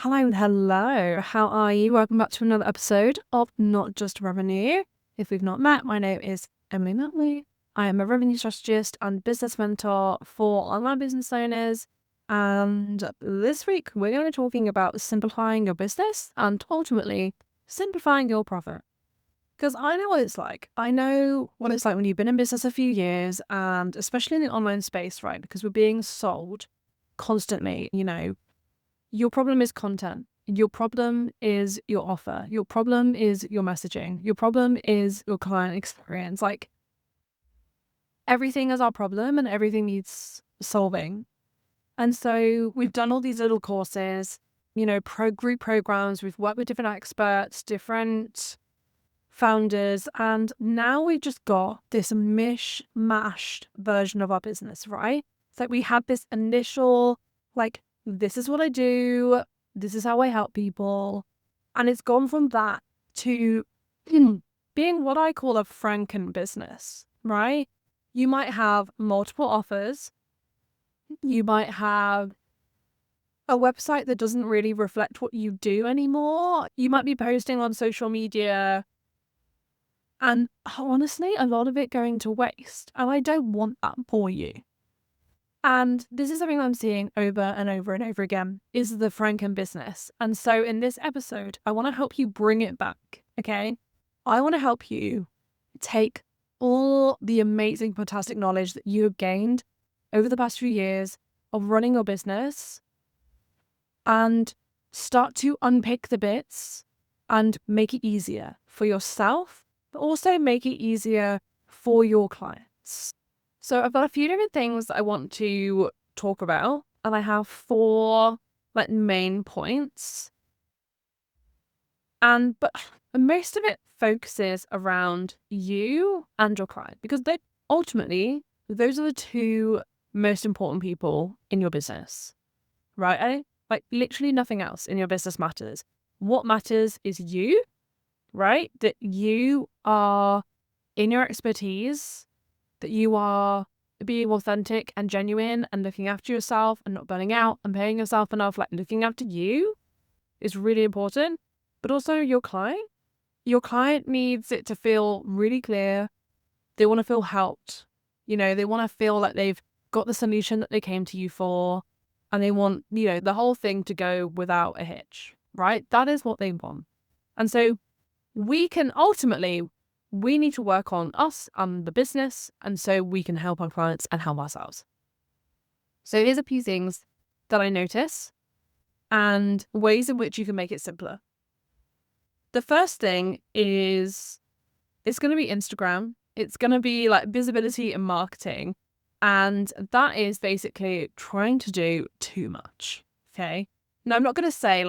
Hello. How are you? Welcome back to another episode of Not Just Revenue. If we've not met, my name is Emily Nutley. I am a revenue strategist and business mentor for online business owners. And this week, we're going to be talking about simplifying your business and ultimately simplifying your profit. Because I know what it's like. I know what it's like when you've been in business a few years, and especially in the online space, right? Because we're being sold constantly, your problem is content. Your problem is your offer. Your problem is your messaging. Your problem is your client experience. Like, everything is our problem and everything needs solving. And so we've done all these little courses, group programs. We've worked with different experts, different founders, and now we've just got this mishmashed version of our business, right? It's like we had this initial, this is what I do, this is how I help people. And it's gone from that to being what I call a franken-business, right? You might have multiple offers. You might have a website that doesn't really reflect what you do anymore. You might be posting on social media and honestly, a lot of it going to waste. And I don't want that for you. And this is something I'm seeing over and over and over again, is the franken-business. And so in this episode, I want to help you bring it back, okay? I want to help you take all the amazing, fantastic knowledge that you have gained over the past few years of running your business and start to unpick the bits and make it easier for yourself, but also make it easier for your clients. So I've got a few different things that I want to talk about, and I have 4 main points. But most of it focuses around you and your client, because ultimately those are the 2 most important people in your business, right? Literally nothing else in your business matters. What matters is you, right? That you are in your expertise, that you are being authentic and genuine and looking after yourself and not burning out and paying yourself enough. Looking after you is really important, but also your client. Your client needs it to feel really clear. They want to feel helped. They want to feel like they've got the solution that they came to you for, and they want, the whole thing to go without a hitch, right? That is what they want. And so we need to work on us and the business, and so we can help our clients and help ourselves. So here's a few things that I notice and ways in which you can make it simpler. The first thing is it's going to be Instagram. It's going to be visibility and marketing. And that is basically trying to do too much. Okay. Now, I'm not going to say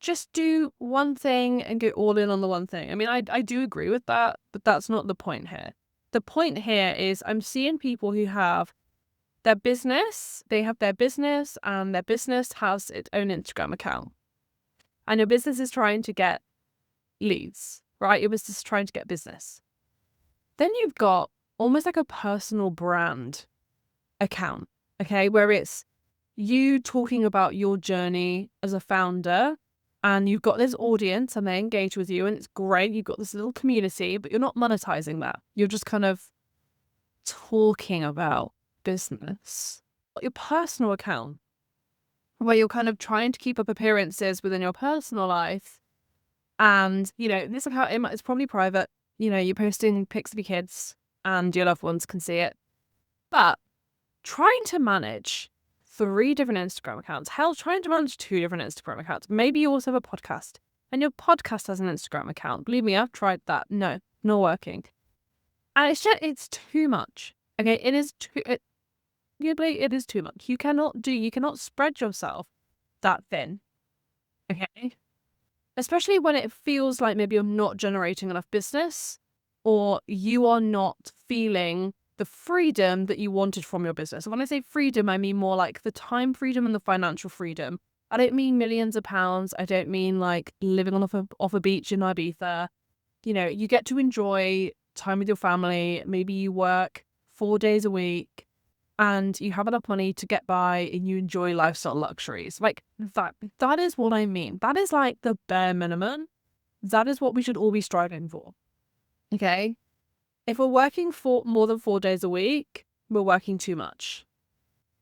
just do one thing and go all in on the one thing. I mean, I do agree with that, but that's not the point here. The point here is I'm seeing people who have their business, and their business has its own Instagram account. And your business is trying to get leads, right? Your business is trying to get business. Then you've got almost like a personal brand account, okay, where it's you talking about your journey as a founder, and you've got this audience and they engage with you and it's great. You've got this little community, but you're not monetizing that. You're just kind of talking about business. Your personal account, where you're kind of trying to keep up appearances within your personal life. And, this account, it's probably private. You're posting pics of your kids and your loved ones can see it. But trying to manage 3 different Instagram accounts, trying to manage 2 different Instagram accounts. Maybe you also have a podcast and your podcast has an Instagram account. Believe me, I've tried that. No, not working. And it's too much. Okay, it is too much. You cannot spread yourself that thin. Okay. Especially when it feels like maybe you're not generating enough business, or you are not feeling the freedom that you wanted from your business. And when I say freedom, I mean more like the time freedom and the financial freedom. I don't mean millions of pounds. I don't mean living off a beach in Ibiza. You get to enjoy time with your family. Maybe you work 4 days a week. and you have enough money to get by and you enjoy lifestyle luxuries. Like that is what I mean. That is like the bare minimum. That is what we should all be striving for. Okay. If we're working for more than 4 days a week, we're working too much.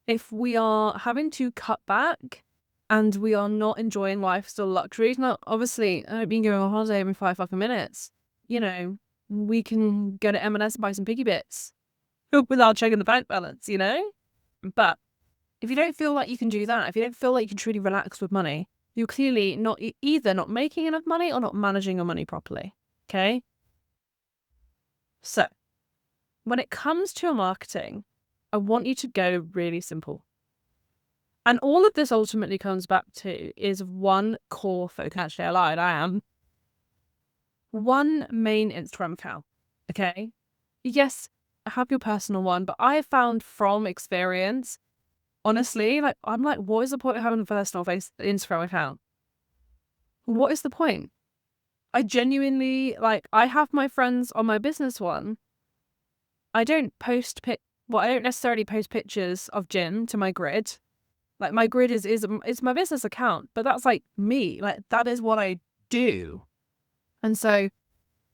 If we are having to cut back and we are not enjoying lifestyle luxuries, now obviously I don't mean going on holiday every 5 fucking minutes. You know, we can go to M&S and buy some piggy bits without checking the bank balance, you know? But if you don't feel like you can do that, if you don't feel like you can truly relax with money, you're clearly not either not making enough money or not managing your money properly. Okay? So, when it comes to your marketing, I want you to go really simple. And all of this ultimately comes back to is one core focus. Actually, I lied. I am. One main Instagram account. Okay? Yes, have your personal one, but I have found from experience, honestly, like I'm like, what is the point of having a personal Instagram account? What is the point? I genuinely like I have my friends on my business one. I don't I don't necessarily post pictures of gym to my grid. Like my grid is my business account, but that's like me. Like that is what I do. And so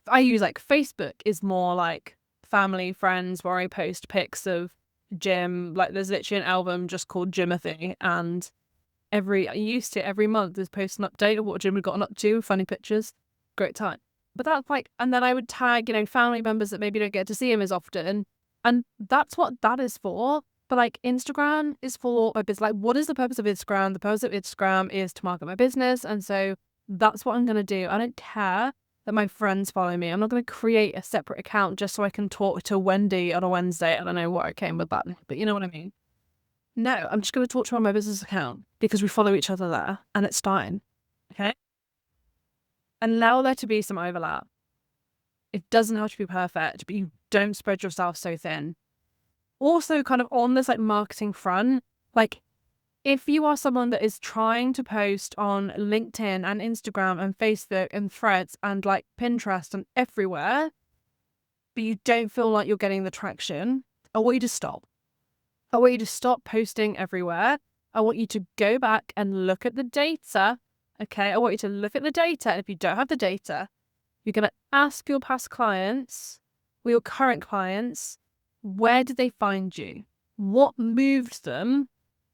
I use like Facebook is more like family, friends, where I post pics of gym. Like there's literally an album just called Gymothy, and every month is post an update of what gym we've gotten up to, funny pictures, great time. But that's like, and then I would tag, family members that maybe don't get to see him as often. And that's what that is for. But like Instagram is for my business. Like, what is the purpose of Instagram? The purpose of Instagram is to market my business. And so that's what I'm going to do. I don't care that my friends follow me. I'm not going to create a separate account just so I can talk to Wendy on a Wednesday. I don't know what came with that, but you know what I mean? No, I'm just going to talk to her on my business account because we follow each other there and it's fine. Okay? Allow there to be some overlap. It doesn't have to be perfect, but you don't spread yourself so thin. Also, kind of on this like marketing front, like if you are someone that is trying to post on LinkedIn and Instagram and Facebook and Threads and like Pinterest and everywhere, but you don't feel like you're getting the traction, I want you to stop. I want you to stop posting everywhere. I want you to go back and look at the data. Okay, I want you to look at the data. And if you don't have the data, you're going to ask your past clients or your current clients, where did they find you? What moved them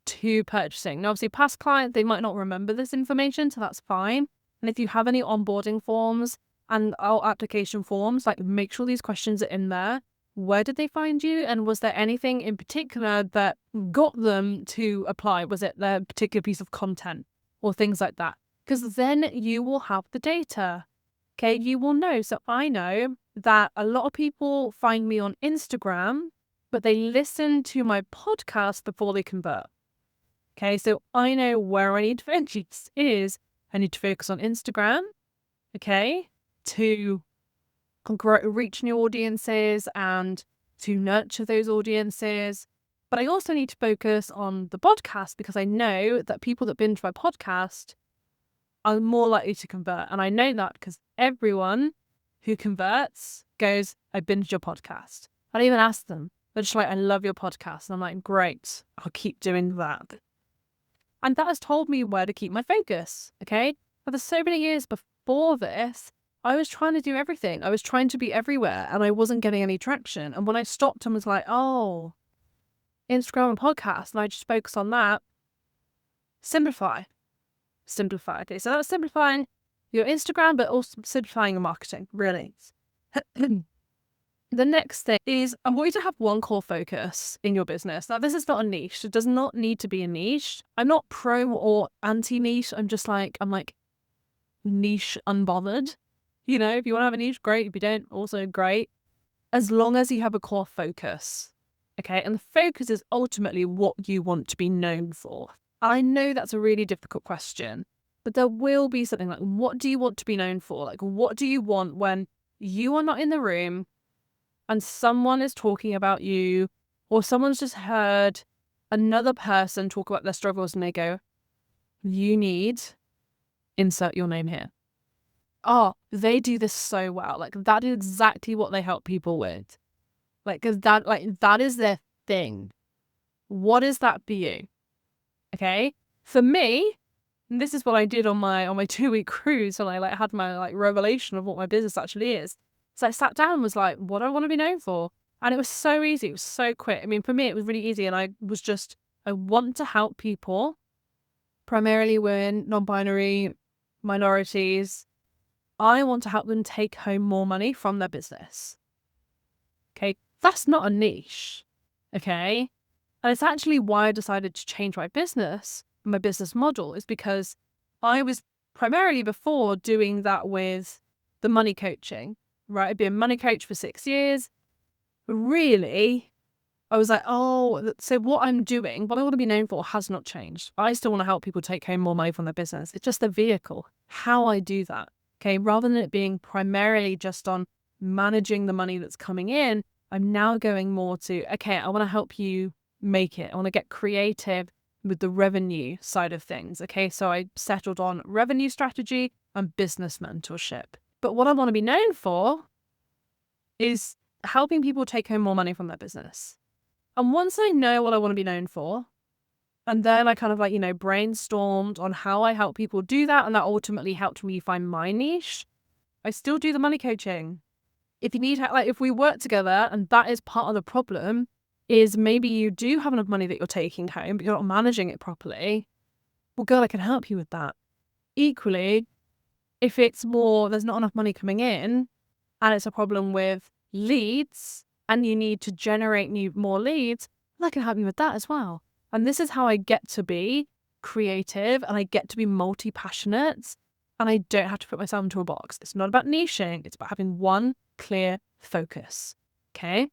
to purchasing? Now, obviously, past clients, they might not remember this information, so that's fine. And if you have any onboarding forms and our application forms, like make sure these questions are in there. Where did they find you? And was there anything in particular that got them to apply? Was it their particular piece of content or things like that? Because then you will have the data. Okay, you will know. So I know that a lot of people find me on Instagram, but they listen to my podcast before they convert. Okay, so I know where I need to focus is I need to focus on Instagram, okay, to reach new audiences and to nurture those audiences. But I also need to focus on the podcast because I know that people that binge my podcast are more likely to convert. And I know that because everyone who converts goes, I binged your podcast. I don't even ask them. They're just like, I love your podcast. And I'm like, great, I'll keep doing that. And that has told me where to keep my focus, okay? For the so many years before this, I was trying to do everything. I was trying to be everywhere and I wasn't getting any traction. And when I stopped and was like, oh, Instagram and podcast, and I just focused on that, simplify. Okay, so that's simplifying your Instagram, but also simplifying your marketing, really. The next thing is I want you to have one core focus in your business. Now, this is not a niche. It does not need to be a niche. I'm not pro or anti-niche. I'm like niche unbothered. If you want to have a niche, great. If you don't, also great. As long as you have a core focus. Okay, and the focus is ultimately what you want to be known for. I know that's a really difficult question, but there will be something like, what do you want to be known for? Like, what do you want when you are not in the room and someone is talking about you, or someone's just heard another person talk about their struggles and they go, you need, insert your name here. Oh, they do this so well. Like, that is exactly what they help people with. Like, because that is their thing. What is that for you? Okay. For me, and this is what I did on my 2-week cruise, and I had my revelation of what my business actually is. So I sat down and was like, what do I want to be known for? And it was so easy. It was so quick. I mean, for me, it was really easy. And I want to help people, primarily women, non-binary, minorities. I want to help them take home more money from their business. Okay. That's not a niche. Okay. And it's actually why I decided to change my business model, is because I was primarily before doing that with the money coaching, right? I'd been a money coach for 6 years. Really, I was like, oh, so what I'm doing, what I want to be known for has not changed. I still want to help people take home more money from their business. It's just the vehicle, how I do that. Okay. Rather than it being primarily just on managing the money that's coming in, I'm now going more to, okay, I want to help you make it. I want to get creative with the revenue side of things. Okay. So I settled on revenue strategy and business mentorship. But what I want to be known for is helping people take home more money from their business. And once I know what I want to be known for, and then I kind of brainstormed on how I help people do that, and that ultimately helped me find my niche, I still do the money coaching. If you need, if we work together, and that is part of the problem, is maybe you do have enough money that you're taking home, but you're not managing it properly. Well, girl, I can help you with that. Equally, if it's more, there's not enough money coming in, and it's a problem with leads, and you need to generate more leads, I can help you with that as well. And this is how I get to be creative, and I get to be multi-passionate, and I don't have to put myself into a box. It's not about niching. It's about having one clear focus. Okay?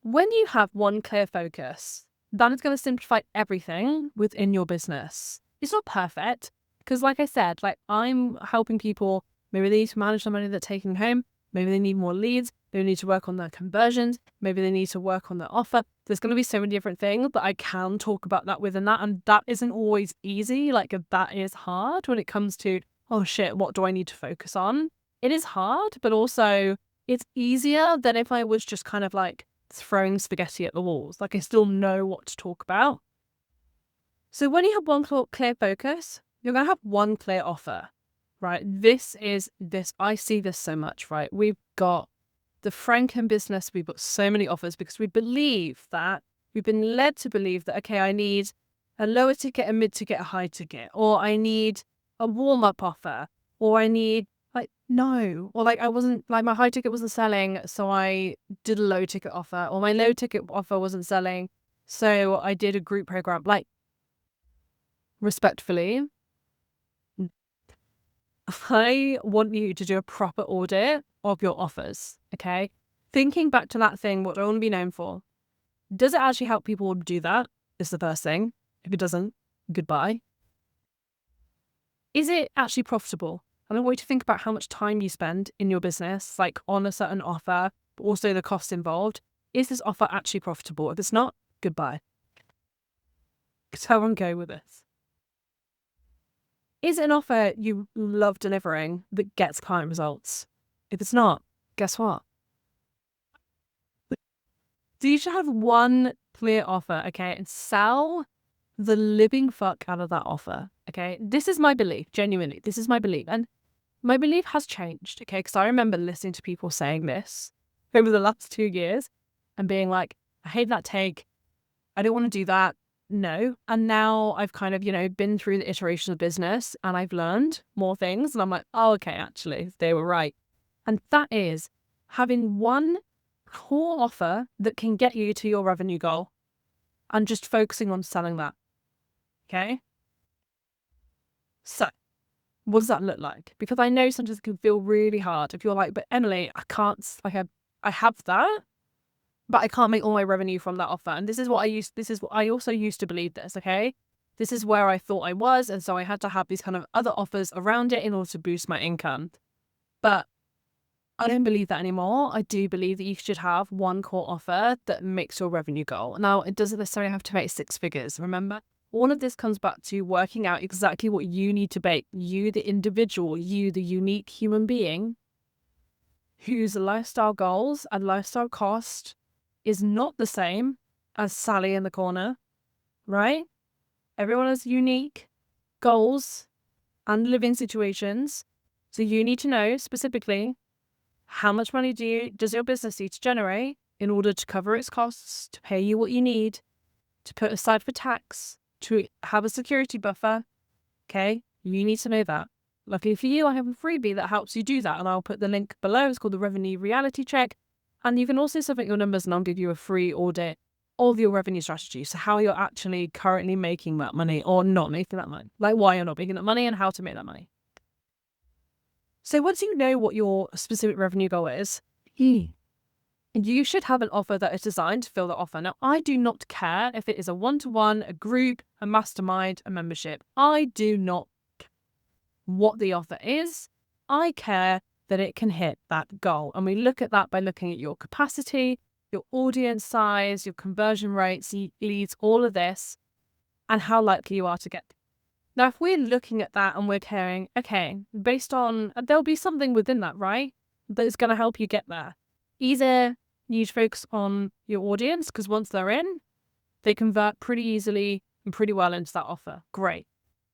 When you have one clear focus, that is going to simplify everything within your business. It's not perfect because, like I said, I'm helping people. Maybe they need to manage the money they're taking home. Maybe they need more leads. They need to work on their conversions. Maybe they need to work on their offer. There's going to be so many different things that I can talk about that within that. And that isn't always easy. That is hard when it comes to, oh shit, what do I need to focus on? It is hard, but also it's easier than if I was just kind of throwing spaghetti at the walls. I still know what to talk about. So when you have one clear focus, you're going to have one clear offer, right? I see this so much, right? We've got the franken-business. We've got so many offers because we've been led to believe that, okay, I need a lower ticket, a mid ticket, a high ticket, or I need a warm-up offer, or I need no, or I wasn't my high ticket wasn't selling, so I did a low ticket offer, or my low ticket offer wasn't selling, so I did a group program. Respectfully, I want you to do a proper audit of your offers. Okay, thinking back to that thing, what I want to be known for. Does it actually help people do that? Is the first thing. If it doesn't, goodbye. Is it actually profitable? And I want you to think about how much time you spend in your business, on a certain offer, but also the costs involved. Is this offer actually profitable? If it's not, goodbye. So I'm going with this. Is it an offer you love delivering that gets client results? If it's not, guess what? So you should have one clear offer, okay, and sell the living fuck out of that offer, okay? This is my belief, genuinely. This is my belief. And my belief has changed, okay? Because I remember listening to people saying this over the last 2 years and being like, I hate that take. I don't want to do that. No. And now I've kind of, been through the iteration of business and I've learned more things. And I'm like, oh, okay, actually, they were right. And that is having one core offer that can get you to your revenue goal and just focusing on selling that. Okay? So what does that look like? Because I know sometimes it can feel really hard if you're like, but Emily, I can't, I have that, but I can't make all my revenue from that offer. And this is what I also used to believe this, okay? This is where I thought I was. And so I had to have these kind of other offers around it in order to boost my income. But I don't believe that anymore. I do believe that you should have one core offer that makes your revenue goal. Now, it doesn't necessarily have to make 6 figures, remember? All of this comes back to working out exactly what you need to make. You, the individual, you, the unique human being, whose lifestyle goals and lifestyle cost is not the same as Sally in the corner, right? Everyone has unique goals and living situations. So you need to know specifically how much money does your business need to generate in order to cover its costs, to pay you what you need, to put aside for tax, to have a security buffer. Okay, you need to know that. Luckily for you, I have a freebie that helps you do that, and I'll put the link below. It's called the Revenue Reality Check. And you can also submit your numbers and I'll give you a free audit of your revenue strategy. So how you're actually currently making that money or not making that money, like why you're not making that money and how to make that money. So once you know what your specific revenue goal is, you should have an offer that is designed to fill that offer. Now, I do not care if it is a one-to-one, a group, a mastermind, a membership. I do not care what the offer is. I care that it can hit that goal. And we look at that by looking at your capacity, your audience size, your conversion rates, leads, all of this, and how likely you are to get. Now, if we're looking at that and we're caring, okay, based on, there'll be something within that, right? That is going to help you get there. Either you need to focus on your audience, because once they're in, they convert pretty easily and pretty well into that offer. Great.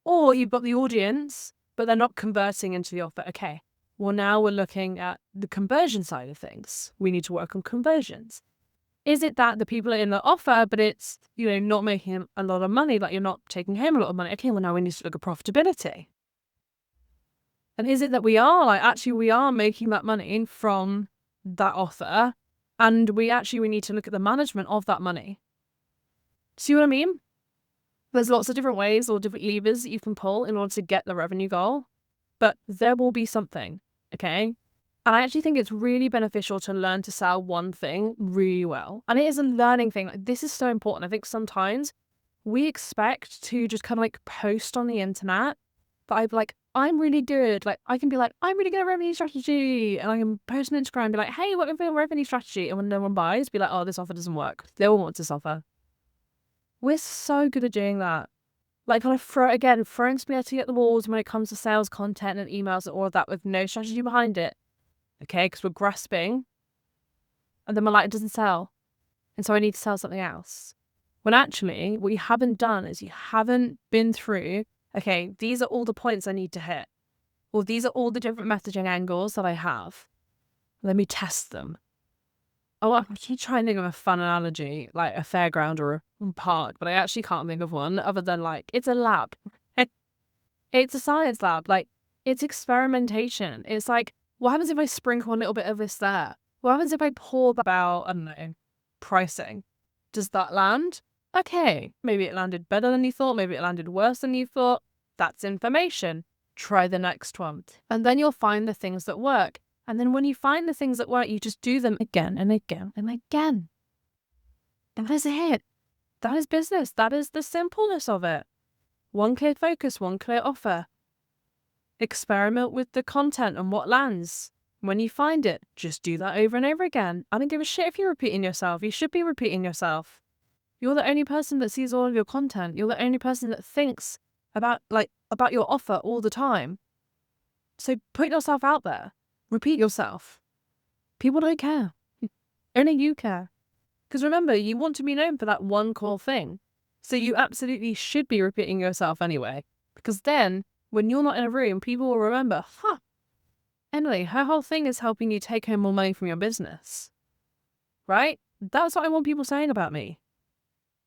Or you've got the audience, but they're not converting into the offer. Okay. Well, now we're looking at the conversion side of things. We need to work on conversions. Is it that the people are in the offer, but it's, not making a lot of money, like you're not taking home a lot of money? Okay, well, now we need to look at profitability. And is it that we are making that money from that offer, and we need to look at the management of that money? See what I mean? There's lots of different ways or different levers that you can pull in order to get the revenue goal, but there will be something, okay? And I actually think it's really beneficial to learn to sell one thing really well. And it is a learning thing. Like, this is so important. I think sometimes we expect to just kind of like post on the internet that I'm really good. Like, I can be like, I'm really good at revenue strategy. And I can post on Instagram and be like, hey, welcome to revenue strategy. And when no one buys, be like, oh, this offer doesn't work. They all want this offer. We're so good at doing that. Like, kind of throwing spaghetti at the walls when it comes to sales content and emails and all of that with no strategy behind it. Okay, because we're grasping, and then we're like, it doesn't sell, and so I need to sell something else. When actually, what you haven't done is you haven't been through, okay, these are all the points I need to hit, or these are all the different messaging angles that I have. Let me test them. Oh, I'm trying to think of a fun analogy, like a fairground or a park, but I actually can't think of one other than like, it's a lab. It's a science lab. Like, it's experimentation. It's like, what happens if I sprinkle a little bit of this there? What happens if I pour about, I don't know, pricing? Does that land? Okay, maybe it landed better than you thought. Maybe it landed worse than you thought. That's information. Try the next one. And then you'll find the things that work. And then when you find the things that work, you just do them again and again and again. That is it. That is business. That is the simpleness of it. One clear focus, one clear offer. Experiment with the content and what lands. When you find it, just do that over and over again. I don't give a shit if you're repeating yourself. You should be repeating yourself. You're the only person that sees all of your content. You're the only person that thinks about your offer all the time. So put yourself out there. Repeat yourself. People don't care. Only you care. Because remember, you want to be known for that one core thing. So you absolutely should be repeating yourself anyway. Because then, when you're not in a room, people will remember, Emily, her whole thing is helping you take home more money from your business. Right? That's what I want people saying about me.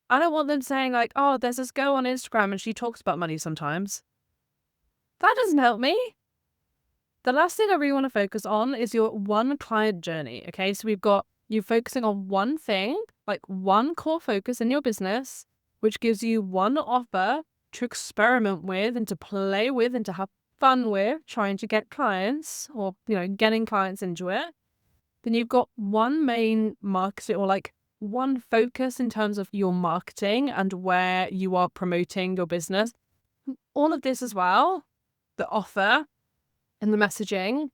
I don't want them saying like, oh, there's this girl on Instagram and she talks about money sometimes. That doesn't help me. The last thing I really want to focus on is your one client journey. Okay, so we've got you focusing on one thing, like one core focus in your business, which gives you one offer to experiment with and to play with and to have fun with, trying to get clients or, getting clients into it. Then you've got one main market or like one focus in terms of your marketing and where you are promoting your business. All of this as well, the offer and the messaging,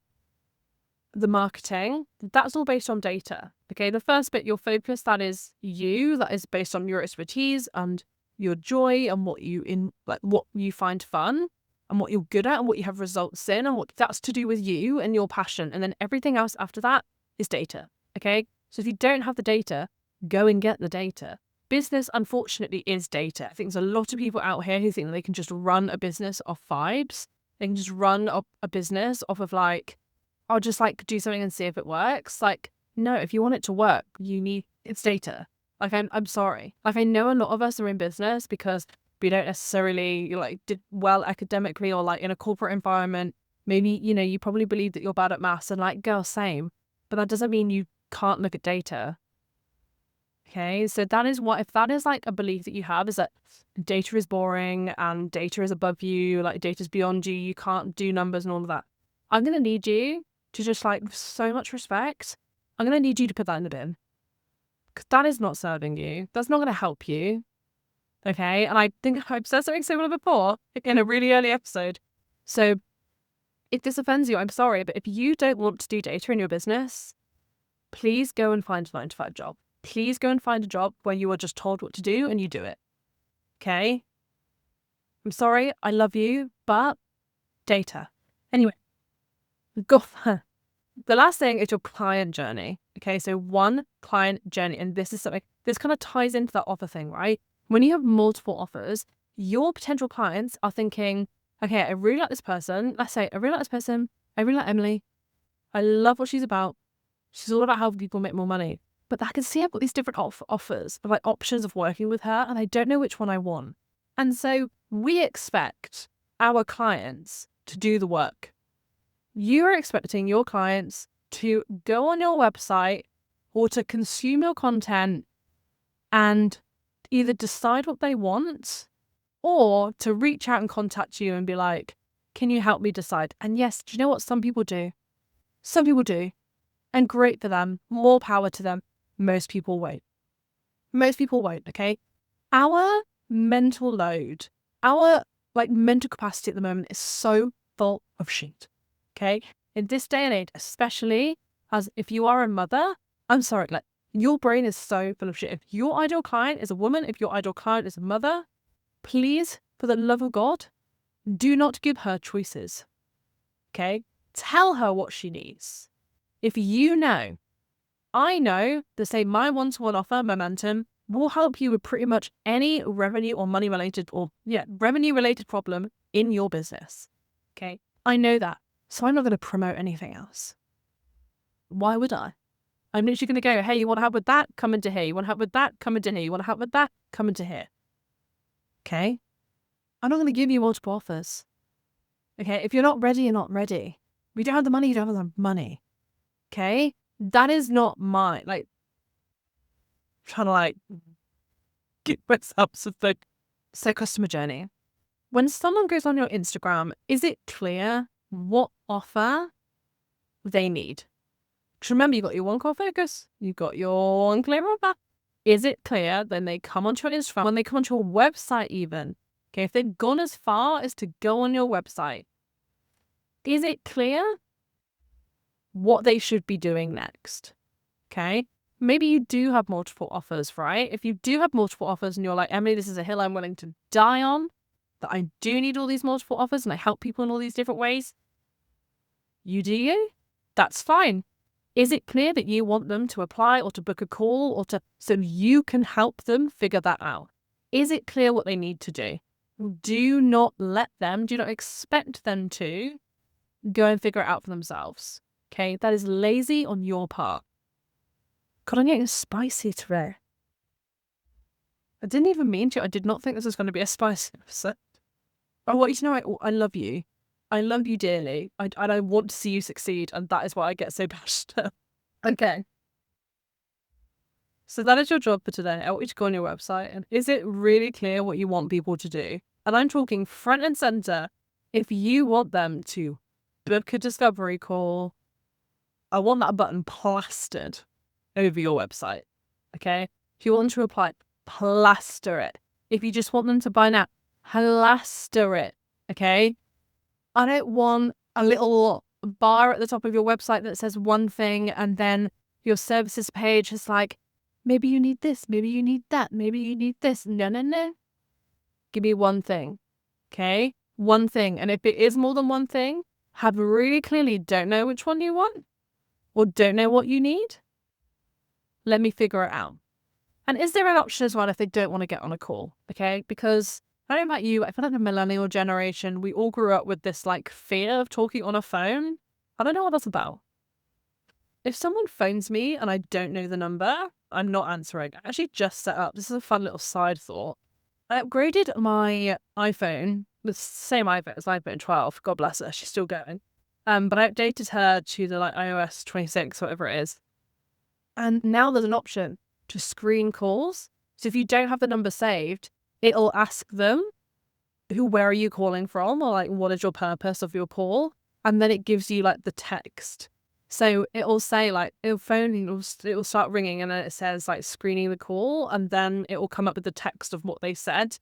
the marketing, that's all based on data. Okay, the first bit, your focus, that is you, that is based on your expertise and your joy and what you find fun and what you're good at and what you have results in and what that's to do with you and your passion. And then everything else after that is data. Okay, so if you don't have the data, go and get the data. business, unfortunately, is data. I think there's a lot of people out here who think that they can just run a business off vibes. They can just run a business off of like, I'll just like do something and see if it works. Like, no, if you want it to work, it's data. Like, I'm sorry. Like, I know a lot of us are in business because we don't necessarily like did well academically or like in a corporate environment. Maybe, you probably believe that you're bad at maths and like, girl, same. But that doesn't mean you can't look at data. Okay, so that is if that is like a belief that you have, is that data is boring and data is above you, like data is beyond you, you can't do numbers and all of that. I'm going to need you to just like, with so much respect, I'm going to need you to put that in the bin. Because that is not serving you. That's not going to help you. Okay, and I think I've said something similar before in a really early episode. So if this offends you, I'm sorry, but if you don't want to do data in your business, please go and find a 9-to-5 job. Please go and find a job where you are just told what to do and you do it. Okay? I'm sorry, I love you, but data. Anyway, go. The last thing is your client journey. Okay, so one client journey, and this is something, this kind of ties into that offer thing, right? When you have multiple offers, your potential clients are thinking, okay, I really like this person. Let's say, I really like this person. I really like Emily. I love what she's about. She's all about helping people make more money. But I can see I've got these different offers, like options of working with her, and I don't know which one I want. And so we expect our clients to do the work. You are expecting your clients to go on your website or to consume your content and either decide what they want or to reach out and contact you and be like, can you help me decide? And yes, do you know what some people do? Some people do. And great for them. More power to them. Most people won't. Most people won't, okay? Our mental load, our mental capacity at the moment is so full of shit, okay? In this day and age, especially as if you are a mother, I'm sorry, like your brain is so full of shit. If your ideal client is a woman, if your ideal client is a mother, please, for the love of God, do not give her choices, okay? Tell her what she needs. If you know, I know that say my one-to-one offer, Momentum, will help you with pretty much any revenue or money related revenue related problem in your business. Okay. I know that. So I'm not going to promote anything else. Why would I? I'm literally going to go, hey, you want help with that? Come into here. You want help with that? Come into here. You want help with that? Come into here. Okay. I'm not going to give you multiple offers. Okay. If you're not ready, you're not ready. If you don't have the money, you don't have the money. Okay. That is not mine. Like, trying to get myself something. So customer journey. When someone goes on your Instagram, is it clear what offer they need? Because remember, you've got your one core focus. You've got your one clear offer. Is it clear? Then they come onto your Instagram. When they come onto your website even. Okay, if they've gone as far as to go on your website, is it clear what they should be doing next? Okay. Maybe you do have multiple offers, right? If you do have multiple offers and you're like, Emily, this is a hill I'm willing to die on, that I do need all these multiple offers and I help people in all these different ways. You do you? That's fine. Is it clear that you want them to apply or to book a call or so you can help them figure that out? Is it clear what they need to do? Do not expect them to go and figure it out for themselves. Okay, that is lazy on your part. God, I'm getting spicy today. I didn't even mean to. I did not think this was going to be a spicy episode. I want you to know I love you. I love you dearly. I want to see you succeed, and that is why I get so passionate. Okay. So that is your job for today. I want you to go on your website, and is it really clear what you want people to do? And I'm talking front and center. If you want them to book a discovery call, I want that button plastered over your website. Okay? If you want to apply, plaster it. If you just want them to buy now, plaster it. Okay? I don't want a little bar at the top of your website that says one thing and then your services page is like, maybe you need this, maybe you need that, maybe you need this. No. Give me one thing. Okay? One thing. And if it is more than one thing, have really clearly don't know which one you want or don't know what you need. Let me figure it out. And is there an option as well if they don't want to get on a call? Okay. Because I don't know about you, I feel like the millennial generation, we all grew up with this like fear of talking on a phone. I don't know what that's about. If someone phones me and I don't know the number, I'm not answering. I actually just set up, this is a fun little side thought. I upgraded my iPhone, the same iPhone as iPhone 12. God bless her, she's still going. But I updated her to the like iOS 26, whatever it is. And now there's an option to screen calls. So if you don't have the number saved, it'll ask them, where are you calling from? Or like, what is your purpose of your call? And then it gives you like the text. So it'll say like, it'll start ringing and then it says like screening the call. And then it will come up with the text of what they said.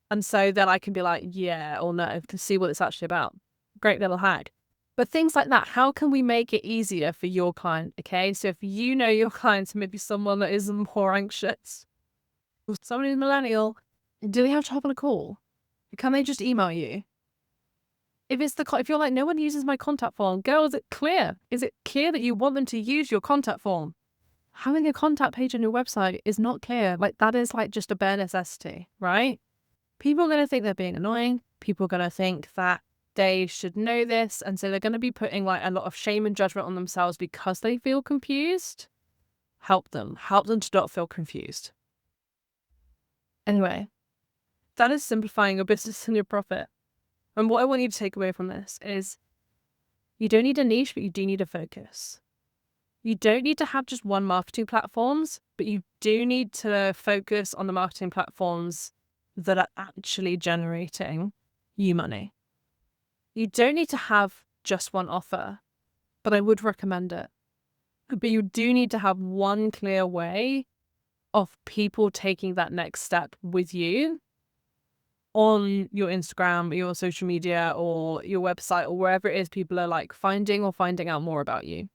And so then I can be like, yeah or no to see what it's actually about. Great little hack. But things like that, how can we make it easier for your client? Okay, so if you know your clients, maybe someone that is more anxious, or someone who's millennial, do they have to hop on a call? Can they just email you? If you're like, no one uses my contact form, girl, is it clear? Is it clear that you want them to use your contact form? Having a contact page on your website is not clear. Like that is like just a bare necessity, right? People are going to think they're being annoying. People are going to think that they should know this. And so they're going to be putting like a lot of shame and judgment on themselves because they feel confused. Help them to not feel confused. Anyway, that is simplifying your business and your profit. And what I want you to take away from this is you don't need a niche, but you do need a focus. You don't need to have just one marketing platforms, but you do need to focus on the marketing platforms that are actually generating you money. You don't need to have just one offer, but I would recommend it. But you do need to have one clear way of people taking that next step with you on your Instagram, your social media, or your website, or wherever it is people are like finding out more about you.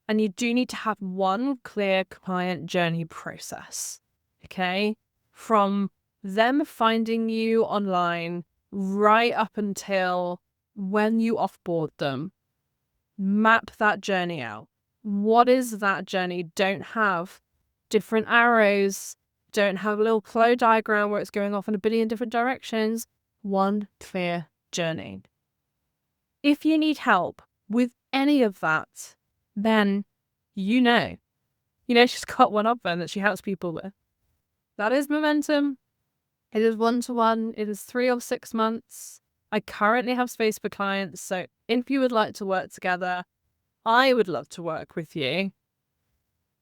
And you do need to have one clear client journey process, okay? From them finding you online right up until when you offboard them. Map that journey out. What is that journey? Don't have different arrows. Don't have a little flow diagram where it's going off in a billion different directions. One clear journey. If you need help with any of that, then she's got one up there that she helps people with. That is Momentum. It is 1-to-1. It is 3 or 6 months. I currently have space for clients. So if you would like to work together, I would love to work with you.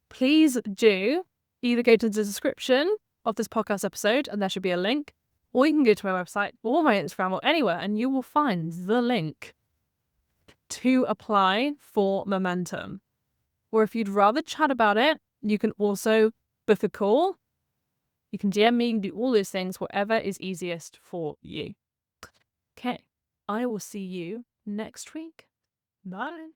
Please do either go to the description of this podcast episode and there should be a link, or you can go to my website or my Instagram or anywhere and you will find the link to apply for Momentum. Or if you'd rather chat about it, you can also book a call. You can DM me, you can do all those things, whatever is easiest for you. Okay, I will see you next week. Bye.